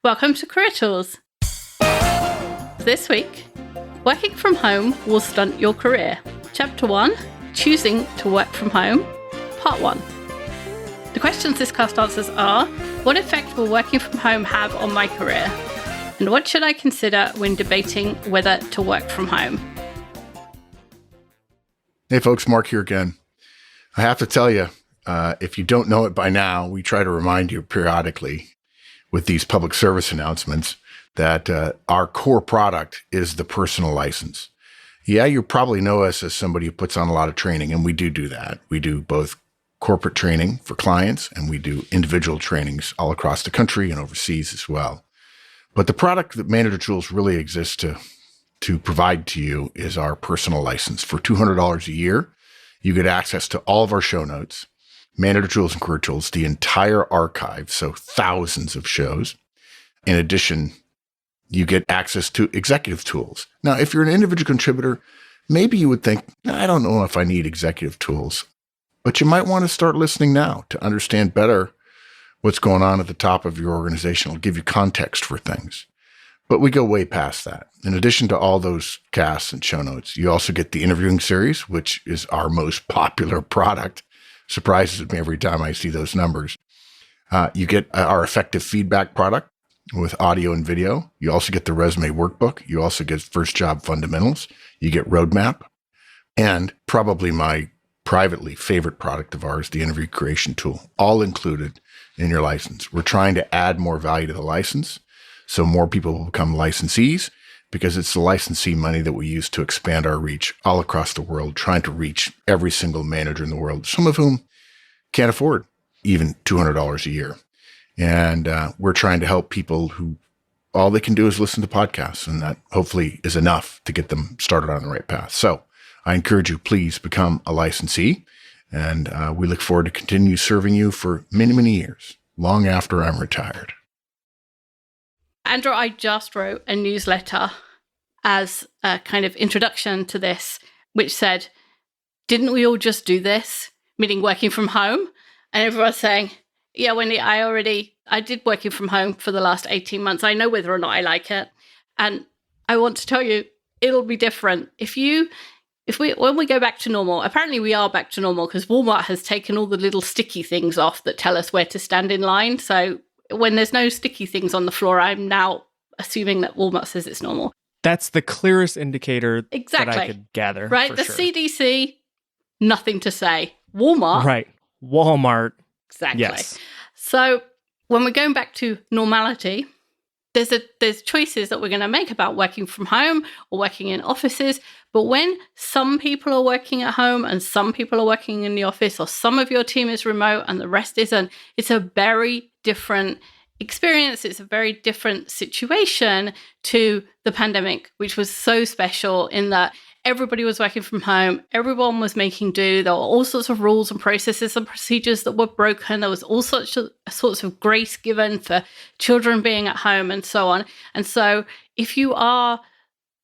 Welcome to Career Tools. This week, working from home will stunt your career. Chapter 1, Choosing to Work from Home, Part 1. The questions this cast answers are, what effect will working from home have on my career? And what should I consider when debating whether to work from home? Hey folks, Mark here again. I have to tell you, if you don't know it by now, we try to remind you periodically with these public service announcements that our core product is the personal license. Yeah, you probably know us as somebody who puts on a lot of training, and we do that. We do both corporate training for clients, and we do individual trainings all across the country and overseas as well. But the product that Manager Tools really exists to provide to you is our personal license. For $200 a year, you get access to all of our show notes, Manager Tools and Career Tools, the entire archive, so thousands of shows. In addition, you get access to executive tools. Now, if you're an individual contributor, maybe you would think, I don't know if I need executive tools, but you might want to start listening now to understand better what's going on at the top of your organization. It'll give you context for things. But we go way past that. In addition to all those casts and show notes, you also get the interviewing series, which is our most popular product. Surprises me every time I see those numbers. You get our effective feedback product with audio and video. You also get the resume workbook. You also get first job fundamentals. You get roadmap. And probably my privately favorite product of ours, the interview creation tool, all included in your license. We're trying to add more value to the license so more people will become licensees, because it's the licensee money that we use to expand our reach all across the world, trying to reach every single manager in the world, some of whom can't afford even $200 a year. And we're trying to help people who all they can do is listen to podcasts, and that hopefully is enough to get them started on the right path. So I encourage you, please become a licensee, and we look forward to continue serving you for many, many years, long after I'm retired. Andrew, I just wrote a newsletter as a kind of introduction to this, which said, didn't we all just do this? Meaning working from home. And everyone's saying, yeah, Wendy, I did working from home for the last 18 months. I know whether or not I like it. And I want to tell you, it'll be different. When we go back to normal, apparently we are back to normal because Walmart has taken all the little sticky things off that tell us where to stand in line. So when there's no sticky things on the floor, I'm now assuming that Walmart says it's normal. That's the clearest indicator exactly. that I could gather. Right? The sure. CDC, nothing to say. Walmart. Right. Walmart. Exactly. Yes. So when we're going back to normality, there's choices that we're going to make about working from home or working in offices. But when some people are working at home and some people are working in the office, or some of your team is remote and the rest isn't, it's a very different experience. It's a very different situation to the pandemic, which was so special in that everybody was working from home. Everyone was making do. There were all sorts of rules and processes and procedures that were broken. There was all sorts of grace given for children being at home and so on. And so if you are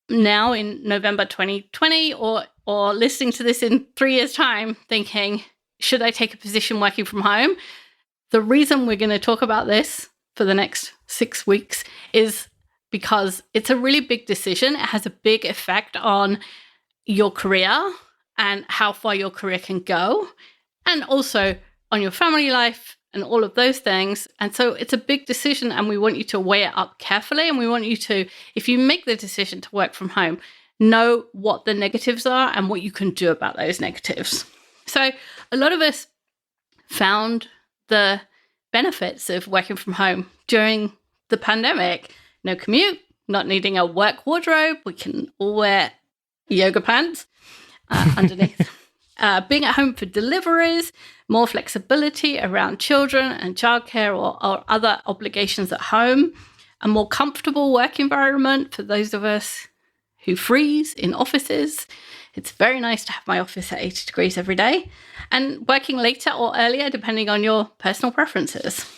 now in November 2020 or listening to this in 3 years' time thinking, should I take a position working from home? The reason we're going to talk about this for the next 6 weeks is because it's a really big decision. It has a big effect on your career and how far your career can go, and also on your family life and all of those things. And so it's a big decision, and we want you to weigh it up carefully. And we want you to, if you make the decision to work from home, know what the negatives are and what you can do about those negatives. So a lot of us found the benefits of working from home during the pandemic. No commute, not needing a work wardrobe. We can all wear yoga pants underneath. Being at home for deliveries, more flexibility around children and childcare or other obligations at home, a more comfortable work environment for those of us who freeze in offices. It's very nice to have my office at 80 degrees every day, and working later or earlier depending on your personal preferences.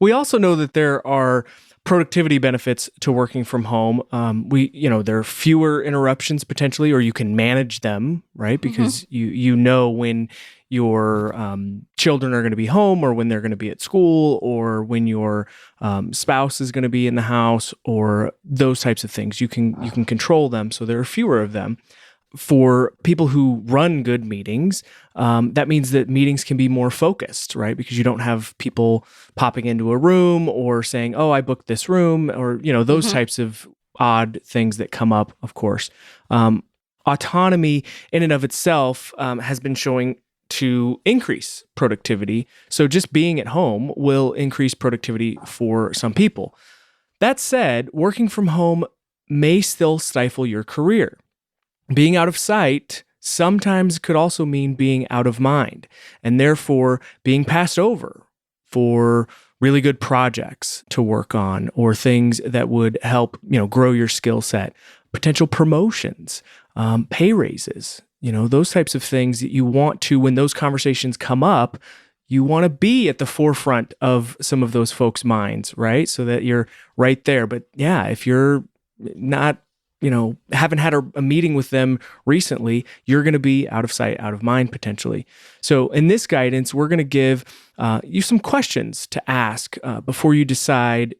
We also know that there are productivity benefits to working from home. There are fewer interruptions potentially, or you can manage them, right? Because you know when your children are going to be home, or when they're going to be at school, or when your spouse is going to be in the house, or those types of things. You can control them, so there are fewer of them. For people who run good meetings, that means that meetings can be more focused, right? Because you don't have people popping into a room or saying, "Oh, I booked this room," or those types of odd things that come up. Of course, autonomy in and of itself has been showing to increase productivity. So just being at home will increase productivity for some people. That said, working from home may still stifle your career. Being out of sight sometimes could also mean being out of mind, and therefore being passed over for really good projects to work on, or things that would help, grow your skill set, potential promotions, pay raises, those types of things that you want to, when those conversations come up, you want to be at the forefront of some of those folks' minds, right? So that you're right there. But yeah, if you're not, haven't had a meeting with them recently, you're going to be out of sight, out of mind potentially. So in this guidance, we're going to give you some questions to ask before you decide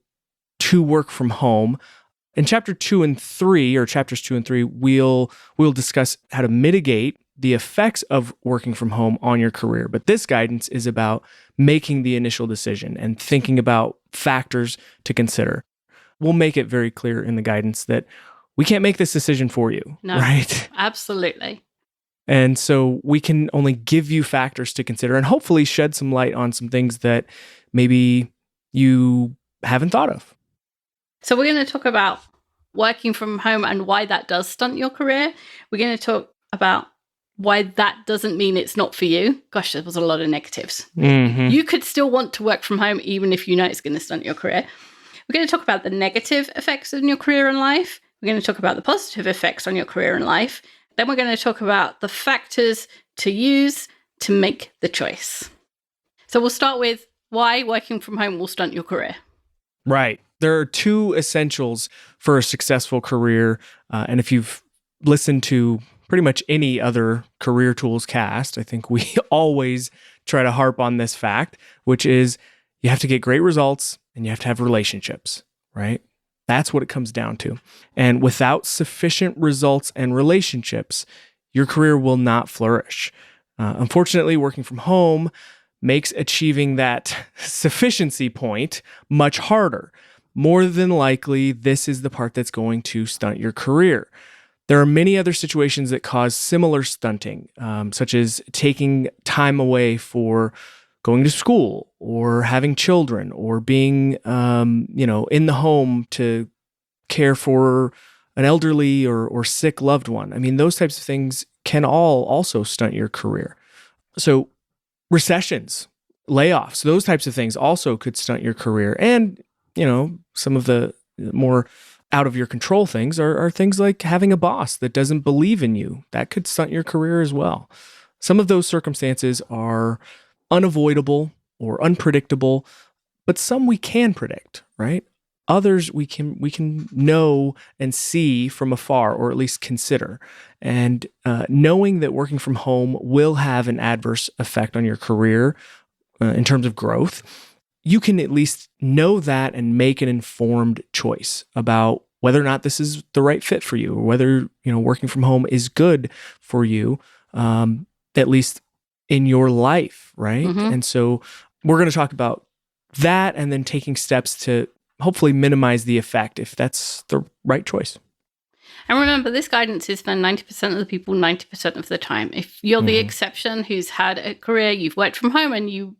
to work from home. In chapters 2 and 3, we'll discuss how to mitigate the effects of working from home on your career. But this guidance is about making the initial decision and thinking about factors to consider. We'll make it very clear in the guidance that we can't make this decision for you, No, right? Absolutely. And so we can only give you factors to consider and hopefully shed some light on some things that maybe you haven't thought of. So we're going to talk about working from home and why that does stunt your career. We're going to talk about why that doesn't mean it's not for you. Gosh, there was a lot of negatives. Mm-hmm. You could still want to work from home even if you know it's going to stunt your career. We're going to talk about the negative effects on your career and life. We're going to talk about the positive effects on your career and life. Then we're going to talk about the factors to use to make the choice. So we'll start with why working from home will stunt your career. Right. There are 2 essentials for a successful career. And if you've listened to pretty much any other Career Tools cast, I think we always try to harp on this fact, which is you have to get great results and you have to have relationships, right? That's what it comes down to. And without sufficient results and relationships, your career will not flourish. Unfortunately, working from home makes achieving that sufficiency point much harder. More than likely, this is the part that's going to stunt your career. There are many other situations that cause similar stunting, such as taking time away for going to school or having children or being, in the home to care for an elderly or sick loved one. I mean, those types of things can all also stunt your career. So recessions, layoffs, those types of things also could stunt your career. And, some of the more out of your control things are things like having a boss that doesn't believe in you. That could stunt your career as well. Some of those circumstances are unavoidable or unpredictable, but some we can predict, right? Others we can know and see from afar, or at least consider. And knowing that working from home will have an adverse effect on your career in terms of growth, you can at least know that and make an informed choice about whether or not this is the right fit for you, or whether working from home is good for you, at least in your life, right? Mm-hmm. And so we're going to talk about that, and then taking steps to hopefully minimize the effect if that's the right choice. And remember, this guidance is for 90% of the people 90% of the time. If you're the exception who's had a career, you've worked from home and you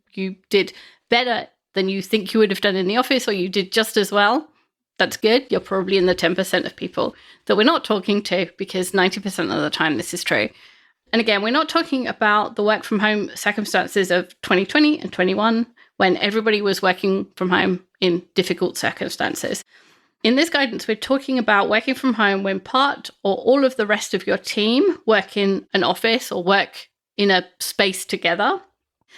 did better than you think you would have done in the office, or you did just as well, that's good. You're probably in the 10% of people that we're not talking to, because 90% of the time this is true. And again, we're not talking about the work from home circumstances of 2020 and 21, when everybody was working from home in difficult circumstances. In this guidance, we're talking about working from home when part or all of the rest of your team work in an office or work in a space together.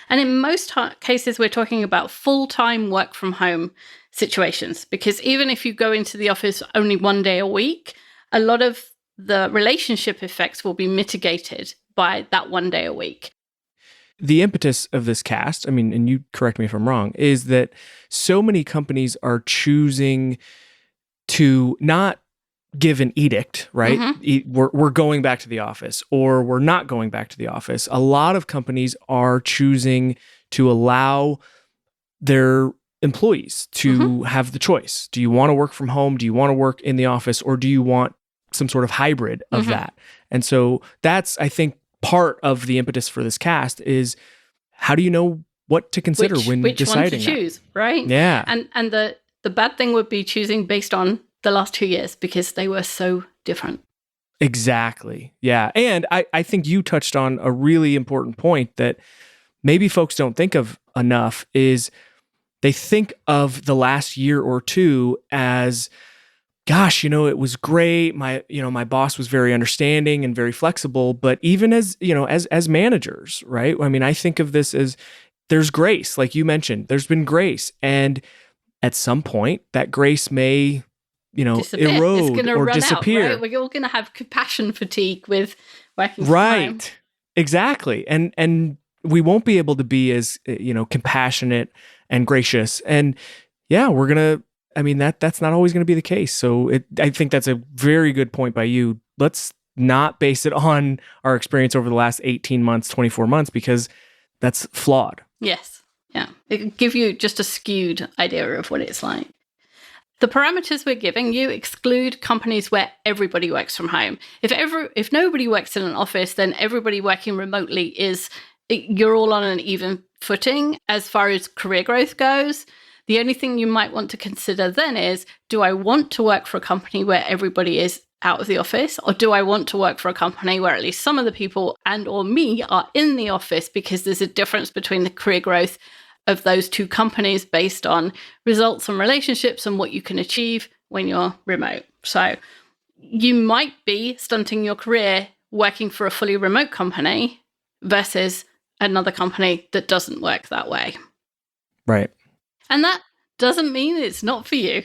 And in most cases, we're talking about full-time work from home situations, because even if you go into the office only 1 day a week, a lot of the relationship effects will be mitigated by that 1 day a week. the impetus of this cast, I mean, and you correct me if I'm wrong, is that so many companies are choosing to not give an edict, right? We're going back to the office, or we're not going back to the office. A lot of companies are choosing to allow their employees to have the choice. Do you want to work from home? Do you want to work in the office? Or do you want some sort of hybrid of that? And so that's, I think, part of the impetus for this cast is, how do you know what to consider when which deciding one to choose, right? Yeah. And the bad thing would be choosing based on the last 2 years, because they were so different. Exactly. Yeah. And I think you touched on a really important point that maybe folks don't think of enough, is they think of the last year or two as, gosh, it was great. My boss was very understanding and very flexible. But even as managers, right? I mean, I think of this as, there's grace, like you mentioned. There's been grace, and at some point, that grace may, Disappear. erode It's gonna or run disappear. out, right? We're all going to have compassion fatigue with working from Right. home. Exactly. And we won't be able to be as, compassionate and gracious. And yeah, that's not always going to be the case. So I think that's a very good point by you. Let's not base it on our experience over the last 18 months, 24 months, because that's flawed. Yes. Yeah. It can give you just a skewed idea of what it's like. The parameters we're giving you exclude companies where everybody works from home. If nobody works in an office, then everybody working remotely you're all on an even footing as far as career growth goes. The only thing you might want to consider then is, do I want to work for a company where everybody is out of the office, or do I want to work for a company where at least some of the people and or me are in the office, because there's a difference between the career growth of those two companies based on results and relationships and what you can achieve when you're remote. So you might be stunting your career working for a fully remote company versus another company that doesn't work that way. Right. And that doesn't mean it's not for you.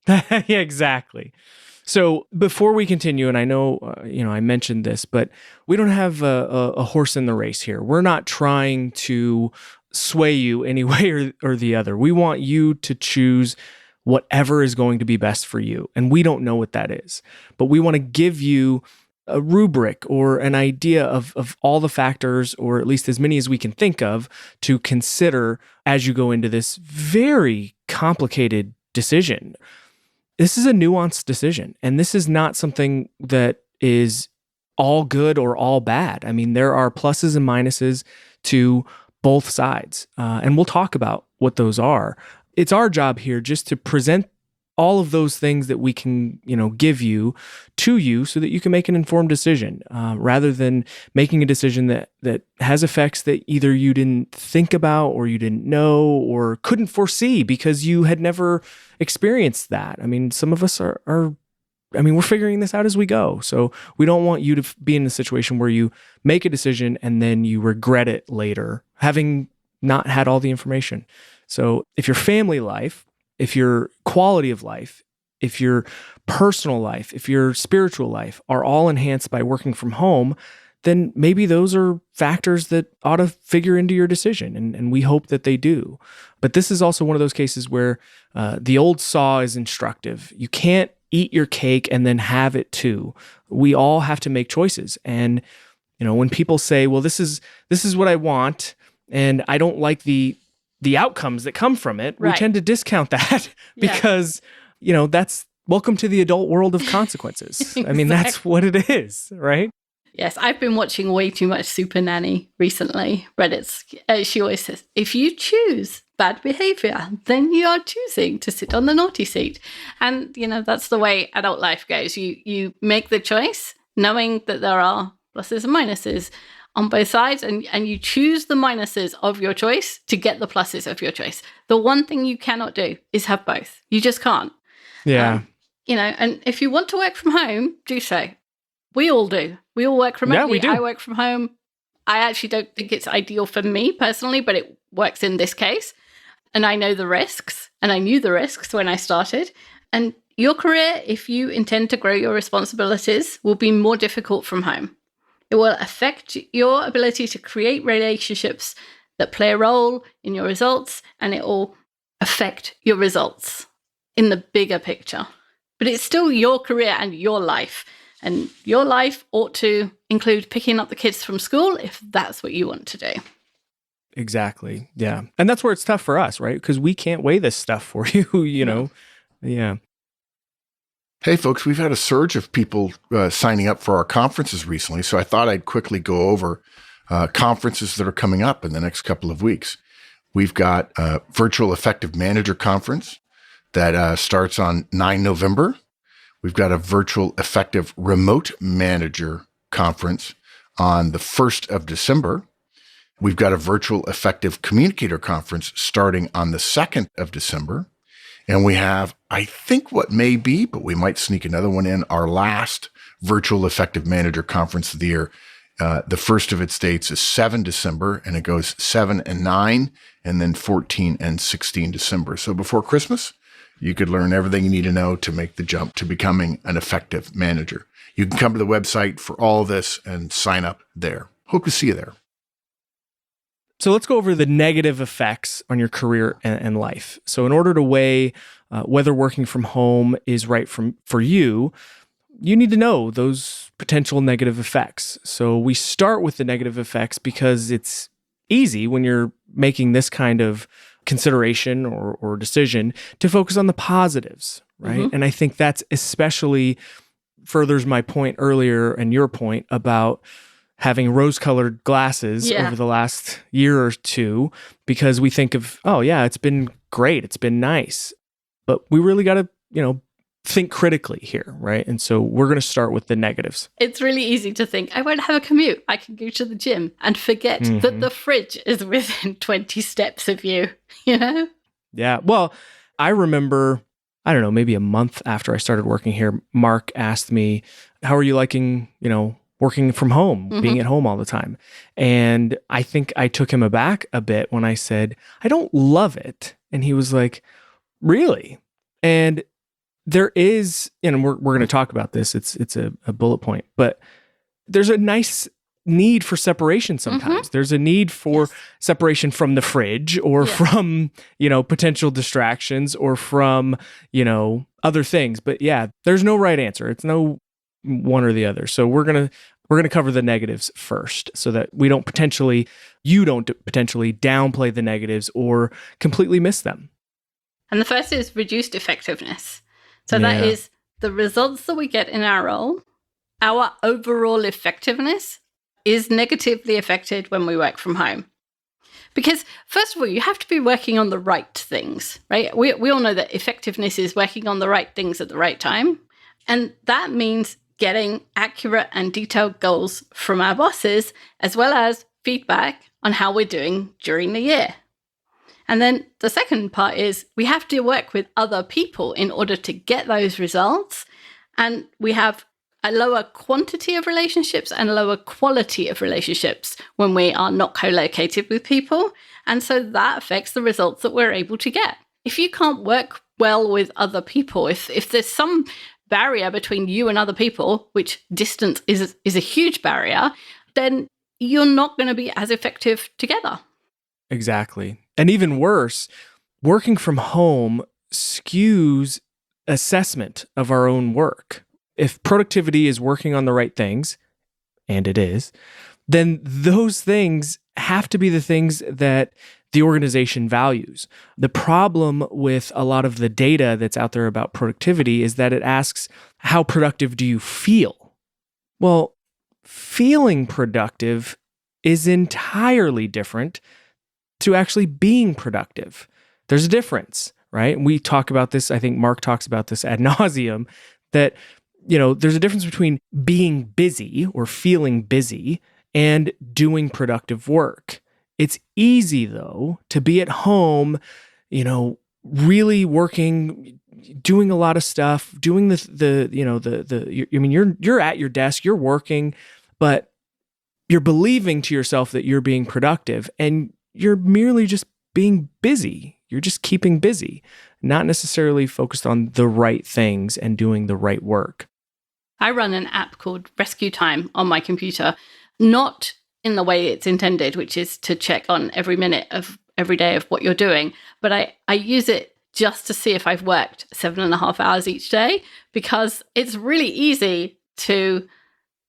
Yeah, exactly. So before we continue, and I know, I mentioned this, but we don't have a horse in the race here. We're not trying to sway you any way or the other. We want you to choose whatever is going to be best for you. And we don't know what that is, but we want to give you a rubric or an idea of all the factors, or at least as many as we can think of, to consider as you go into this very complicated decision. This is a nuanced decision, and this is not something that is all good or all bad. I mean, there are pluses and minuses to both sides, and we'll talk about what those are. It's our job here just to present all of those things that we can, give you to you so that you can make an informed decision, rather than making a decision that has effects that either you didn't think about, or you didn't know, or couldn't foresee because you had never experienced that. I mean, some of us we're figuring this out as we go. So we don't want you to be in a situation where you make a decision and then you regret it later, having not had all the information. So if your family life, if your quality of life, if your personal life, if your spiritual life are all enhanced by working from home, then maybe those are factors that ought to figure into your decision. And we hope that they do. But this is also one of those cases where the old saw is instructive. You can't eat your cake and then have it too. We all have to make choices. And, when people say, well, this is what I want, and I don't like the outcomes that come from it, right, we tend to discount that because, that's welcome to the adult world of consequences. Exactly. I mean, that's what it is, right? Yes, I've been watching way too much Super Nanny recently. Reddit's, she always says, if you choose bad behavior, then you are choosing to sit on the naughty seat. And, that's the way adult life goes. You make the choice knowing that there are pluses and minuses on both sides, and you choose the minuses of your choice to get the pluses of your choice. The one thing you cannot do is have both. You just can't. Yeah. And if you want to work from home, do so. We all do. We all work remotely. Yeah, we do. I work from home. I actually don't think it's ideal for me personally, but it works in this case. And I know the risks, and I knew the risks when I started. And your career, if you intend to grow your responsibilities, will be more difficult from home, It will affect your ability to create relationships that play a role in your results, and it will affect your results in the bigger picture. But it's still your career and your life. And your life ought to include picking up the kids from school if that's what you want to do. Exactly. Yeah. And that's where it's tough for us, right? Because we can't weigh this stuff for you, you know? Yeah. Hey, folks, we've had a surge of people signing up for our conferences recently, so I thought I'd quickly go over conferences that are coming up in the next couple of weeks. We've got a Virtual Effective Manager Conference that starts on 9 November. We've got a Virtual Effective Remote Manager Conference on the 1st of December. We've got a Virtual Effective Communicator Conference starting on the 2nd of December. And we have, I think what may be, but we might sneak another one in, our last Virtual Effective Manager Conference of the year. The first of its dates is 7 December, and it goes 7 and 9, and then 14 and 16 December. So before Christmas, you could learn everything you need to know to make the jump to becoming an effective manager. You can come to the website for all of this and sign up there. Hope to see you there. So let's go over the negative effects on your career and life. So in order to weigh whether working from home is right for you, you need to know those potential negative effects. So we start with the negative effects because it's easy when you're making this kind of consideration or decision to focus on the positives, right? Mm-hmm. And I think that's especially furthers my point earlier and your point about having rose-colored glasses over the last year or two, because we think of, oh yeah, it's been great, it's been nice. But we really got to, think critically here, right? And so we're going to start with the negatives. It's really easy to think, I won't have a commute, I can go to the gym, and forget that the fridge is within 20 steps of you, Yeah. Well, I remember, I don't know, maybe a month after I started working here, Mark asked me, how are you liking, working from home, being at home all the time? And I think I took him aback a bit when I said, I don't love it. And he was like, really? And there is, and we're going to talk about this, it's a bullet point, but there's a nice need for separation sometimes. There's a need for separation from the fridge or from, potential distractions or from, other things. But yeah, there's no right answer. It's no one or the other. So we're going to cover the negatives first so that you don't potentially downplay the negatives or completely miss them. And the first is reduced effectiveness. So that is the results that we get in our role. Our overall effectiveness is negatively affected when we work from home. Because first of all, you have to be working on the right things, right? We all know that effectiveness is working on the right things at the right time. And that means getting accurate and detailed goals from our bosses, as well as feedback on how we're doing during the year. And then the second part is we have to work with other people in order to get those results. And we have a lower quantity of relationships and a lower quality of relationships when we are not co-located with people. And so that affects the results that we're able to get. If you can't work well with other people, if there's some barrier between you and other people, which distance is a huge barrier, then you're not going to be as effective together. Exactly. And even worse, working from home skews assessment of our own work. If productivity is working on the right things, and it is, then those things have to be the things that the organization values. The problem with a lot of the data that's out there about productivity is that it asks, how productive do you feel? Well, feeling productive is entirely different to actually being productive. There's a difference, right? We talk about this, I think Mark talks about this ad nauseum, that, there's a difference between being busy or feeling busy and doing productive work. It's easy though to be at home, really working, doing a lot of stuff, doing you're at your desk, you're working, but you're believing to yourself that you're being productive and you're merely just being busy. You're just keeping busy, not necessarily focused on the right things and doing the right work. I run an app called Rescue Time on my computer not in the way it's intended, which is to check on every minute of every day of what you're doing. But I use it just to see if I've worked 7.5 hours each day, because it's really easy to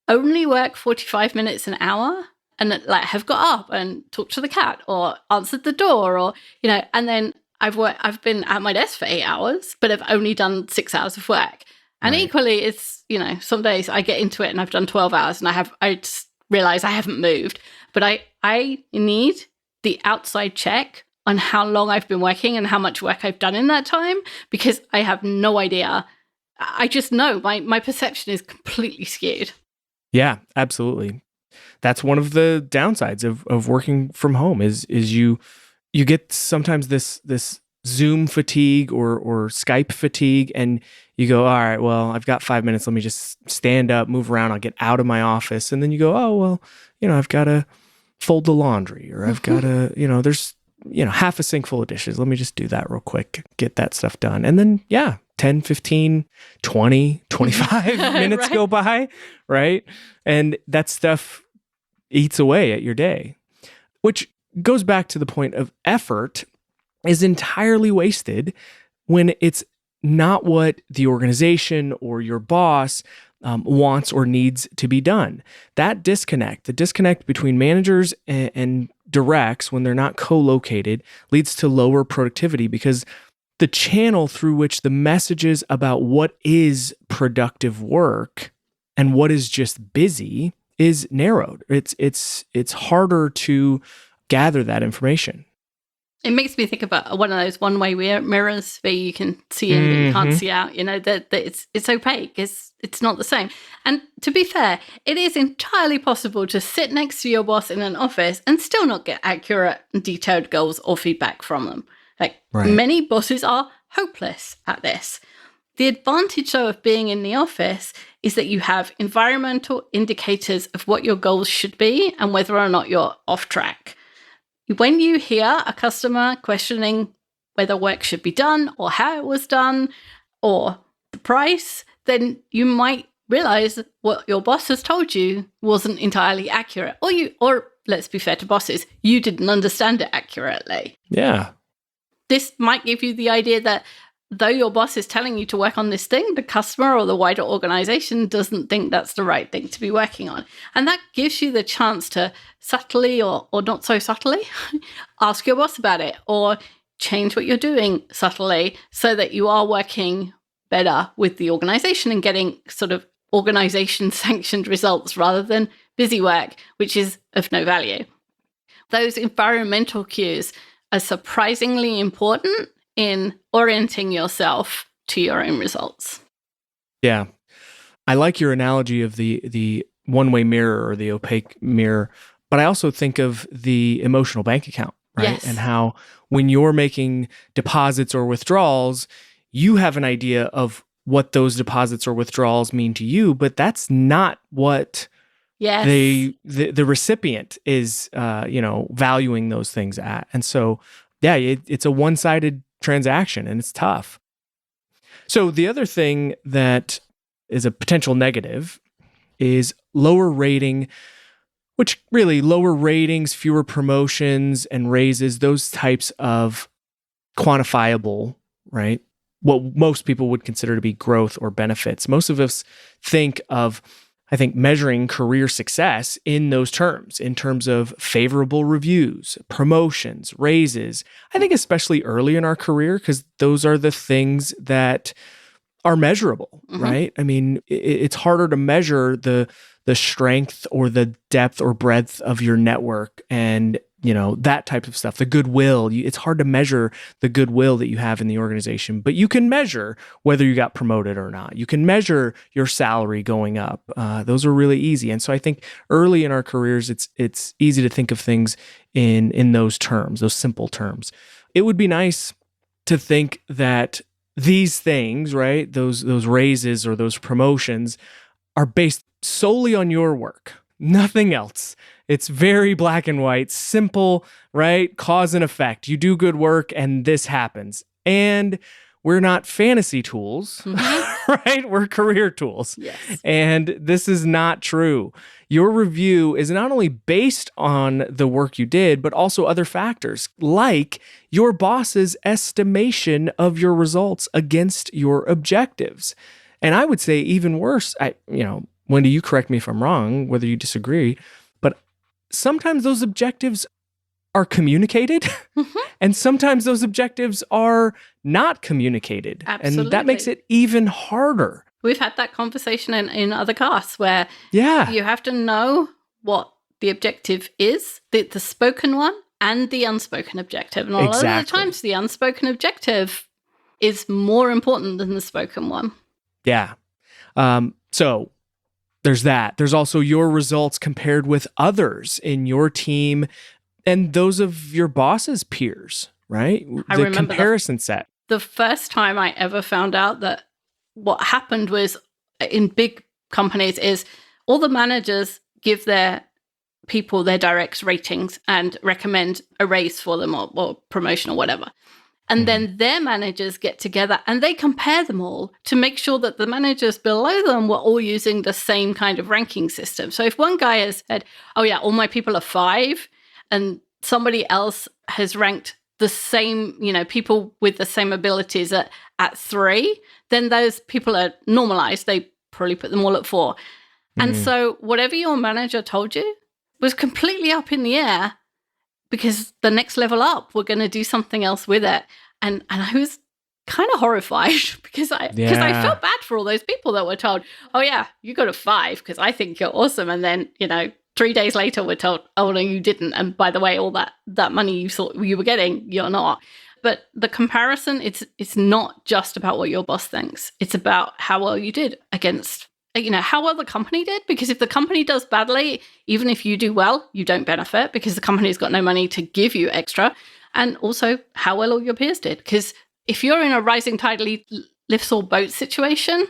only work 45 minutes an hour and like have got up and talked to the cat or answered the door, or, and then I've been at my desk for 8 hours, but I've only done 6 hours of work. And equally, it's, some days I get into it and I've done 12 hours and I just realize I haven't moved. But I need the outside check on how long I've been working and how much work I've done in that time, because I have no idea. I just know my perception is completely skewed. Yeah, absolutely. That's one of the downsides of working from home is you get sometimes this Zoom fatigue or Skype fatigue, and you go, all right, well, I've got 5 minutes. Let me just stand up, move around. I'll get out of my office. And then you go, oh, well, I've got to fold the laundry, or I've got to, there's, half a sink full of dishes. Let me just do that real quick, get that stuff done. And then, 10, 15, 20, 25 minutes go by, right? And that stuff eats away at your day, which goes back to the point of effort is entirely wasted when it's not what the organization or your boss wants or needs to be done. That disconnect, the disconnect between managers and directs when they're not co-located, leads to lower productivity, because the channel through which the messages about what is productive work and what is just busy is narrowed. It's harder to gather that information. It makes me think about one of those one-way mirrors where you can see in but you can't see out. That it's opaque. It's not the same. And to be fair, it is entirely possible to sit next to your boss in an office and still not get accurate and detailed goals or feedback from them. Many bosses are hopeless at this. The advantage, though, of being in the office is that you have environmental indicators of what your goals should be and whether or not you're off track. When you hear a customer questioning whether work should be done or how it was done or the price, then you might realize what your boss has told you wasn't entirely accurate. Or let's be fair to bosses, you didn't understand it accurately. Yeah. This might give you the idea that though your boss is telling you to work on this thing, the customer or the wider organization doesn't think that's the right thing to be working on. And that gives you the chance to subtly or not so subtly ask your boss about it, or change what you're doing subtly so that you are working better with the organization and getting sort of organization sanctioned results rather than busy work, which is of no value. Those environmental cues are surprisingly important in orienting yourself to your own results. Yeah. I like your analogy of the one-way mirror or the opaque mirror, but I also think of the emotional bank account, right? Yes. And how when you're making deposits or withdrawals, you have an idea of what those deposits or withdrawals mean to you, but that's not what the recipient is valuing those things at. And so it's a one-sided transaction, and it's tough. So the other thing that is a potential negative is lower rating, which really lower ratings, fewer promotions and raises, those types of quantifiable, right? What most people would consider to be growth or benefits. Most of us think of, I think, measuring career success in those terms, in terms of favorable reviews, promotions, raises. I think especially early in our career, because those are the things that are measurable, right? I mean, it's harder to measure the strength or the depth or breadth of your network and, that type of stuff, the goodwill. It's hard to measure the goodwill that you have in the organization, but you can measure whether you got promoted or not. You can measure your salary going up. Those are really easy. And so I think early in our careers, it's easy to think of things in those terms, those simple terms. It would be nice to think that these things, right, those raises or those promotions are based solely on your work, nothing else. It's very black and white, simple, right? Cause and effect. You do good work and this happens. And we're not fantasy tools, right? We're career tools. Yes. And this is not true. Your review is not only based on the work you did, but also other factors like your boss's estimation of your results against your objectives. And I would say even worse, Wendy, you correct me if I'm wrong, whether you disagree, but sometimes those objectives are communicated and sometimes those objectives are not communicated. Absolutely. And that makes it even harder. We've had that conversation in other casts where you have to know what the objective is, the spoken one and the unspoken objective. And a lot of the times the unspoken objective is more important than the spoken one. Yeah. So there's that. There's also your results compared with others in your team and those of your boss's peers, right? I the remember comparison set. The first time I ever found out that what happened was in big companies is all the managers give their people their direct ratings and recommend a raise for them or promotion or whatever. And then their managers get together and they compare them all to make sure that the managers below them were all using the same kind of ranking system. So if one guy has said, oh yeah, all my people are 5, and somebody else has ranked the same, people with the same abilities at 3, then those people are normalized. They probably put them all at 4. And so whatever your manager told you was completely up in the air because the next level up, we're going to do something else with it. And I was kind of horrified because I felt bad for all those people that were told, oh yeah, you got a 5 because I think you're awesome. And then, 3 days later, we're told, oh, no, you didn't. And by the way, all that money you thought you were getting, you're not. But the comparison, it's not just about what your boss thinks. It's about how well you did against, how well the company did. Because if the company does badly, even if you do well, you don't benefit because the company's got no money to give you extra. And also how well all your peers did. Because if you're in a rising tide lifts all boats situation,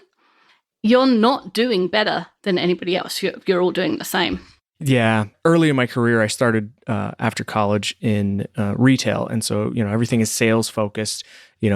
you're not doing better than anybody else. You're all doing the same. Yeah. Early in my career, I started after college in retail. And so, everything is sales focused,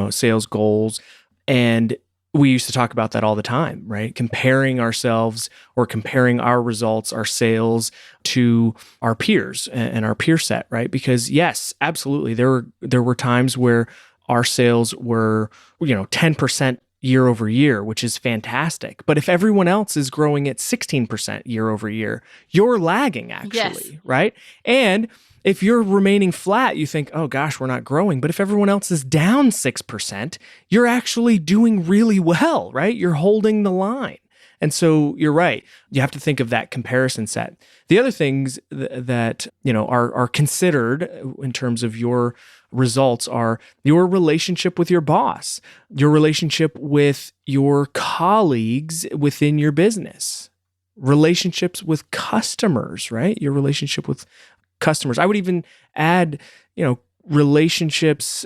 sales goals. And we used to talk about that all the time, right? Comparing ourselves or comparing our results, our sales to our peers and our peer set, right? Because yes, absolutely. There were times where our sales were, 10% year over year, which is fantastic. But if everyone else is growing at 16% year over year, you're lagging actually, right? And if you're remaining flat, you think, oh gosh, we're not growing. But if everyone else is down 6%, you're actually doing really well, right? You're holding the line. And so you're right. You have to think of that comparison set. The other things that are considered in terms of your results are your relationship with your boss, your relationship with your colleagues within your business, relationships with customers, right? Your relationship with customers. I would even add, relationships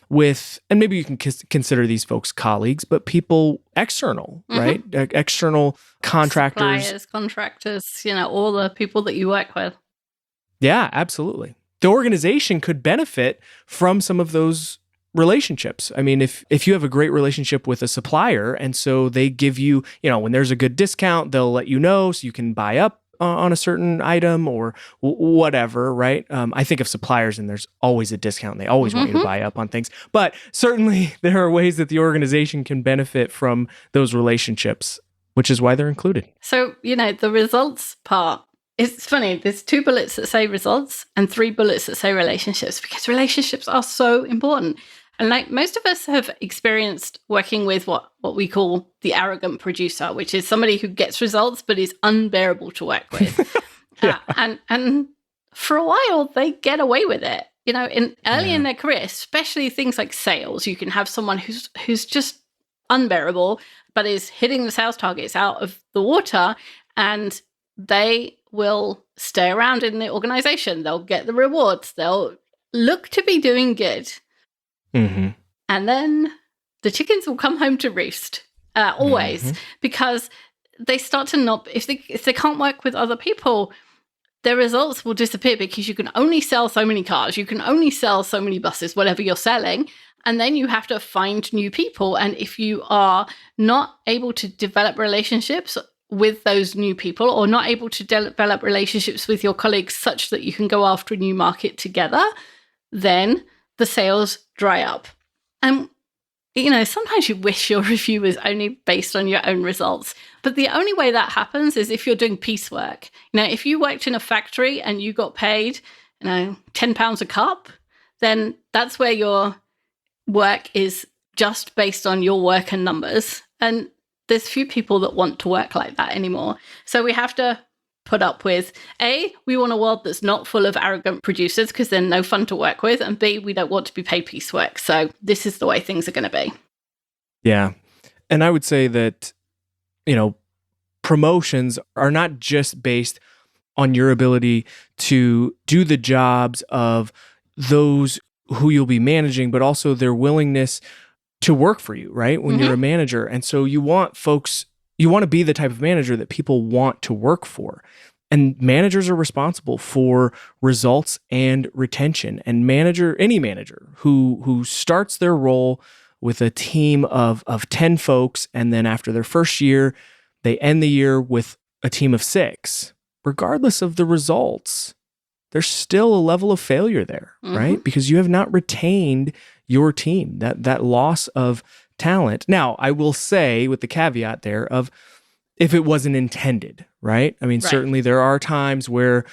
with, and maybe you can consider these folks colleagues, but people external, right? External contractors. Suppliers, contractors, all the people that you work with. Yeah, absolutely. The organization could benefit from some of those relationships. I mean, if you have a great relationship with a supplier, and so they give you, when there's a good discount, they'll let you know so you can buy up on a certain item or whatever, right? I think of suppliers and there's always a discount. And they always want you to buy up on things. But certainly there are ways that the organization can benefit from those relationships, which is why they're included. So, the results part, it's funny. There's 2 bullets that say results and 3 bullets that say relationships because relationships are so important. And like most of us have experienced working with what we call the arrogant producer, which is somebody who gets results but is unbearable to work with. And for a while, they get away with it. Early in their career, especially things like sales, you can have someone who's just unbearable but is hitting the sales targets out of the water, and they will stay around in the organization. They'll get the rewards. They'll look to be doing good. And then the chickens will come home to roost, always, because they start to not, if they can't work with other people, their results will disappear because you can only sell so many cars, you can only sell so many buses, whatever you're selling, And then you have to find new people. And if you are not able to develop relationships with those new people, or not able to develop relationships with your colleagues such that you can go after a new market together, then the sales dry up. And, sometimes you wish your review was only based on your own results. But the only way that happens is if you're doing piecework. If you worked in a factory and you got paid, £10 a cup, then that's where your work is just based on your work and numbers. And there's few people that want to work like that anymore. So we have to put up with, A, we want a world that's not full of arrogant producers because they're no fun to work with. And B, we don't want to be paid piecework. So this is the way things are going to be. Yeah. And I would say that, promotions are not just based on your ability to do the jobs of those who you'll be managing, but also their willingness to work for you, right? When you're a manager. And so you want to be the type of manager that people want to work for. And managers are responsible for results and retention. And any manager who starts their role with a team of 10 folks, and then after their first year, they end the year with a team of 6, regardless of the results, there's still a level of failure there, right? Because you have not retained your team, that loss of talent. Now, I will say with the caveat there of if it wasn't intended, right? I mean, certainly there are times where,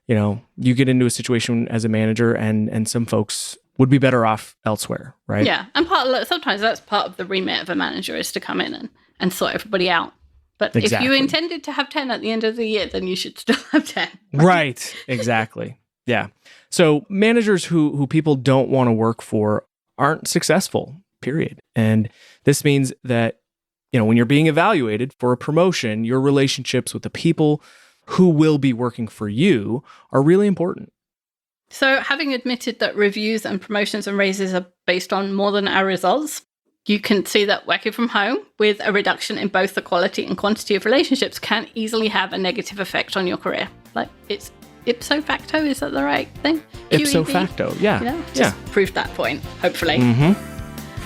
you get into a situation as a manager and some folks would be better off elsewhere, right? Yeah. And sometimes that's part of the remit of a manager is to come in and sort everybody out. But Exactly. if you intended to have 10 at the end of the year, then you should still have 10. Right. Exactly. Yeah. So managers who people don't want to work for aren't successful, period. And this means that, when you're being evaluated for a promotion, your relationships with the people who will be working for you are really important. So having admitted that reviews and promotions and raises are based on more than our results, you can see that working from home with a reduction in both the quality and quantity of relationships can easily have a negative effect on your career. Like it's ipso facto, is that the right thing? Ipso QED? facto, yeah. Just proved that point, hopefully.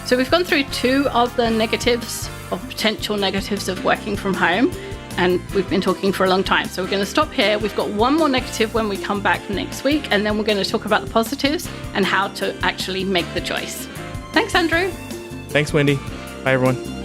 So we've gone through 2 of the negatives, of potential negatives of working from home, and we've been talking for a long time. So we're going to stop here. We've got one more negative when we come back next week, and then we're going to talk about the positives and how to actually make the choice. Thanks, Andrew. Thanks, Wendy. Bye, everyone.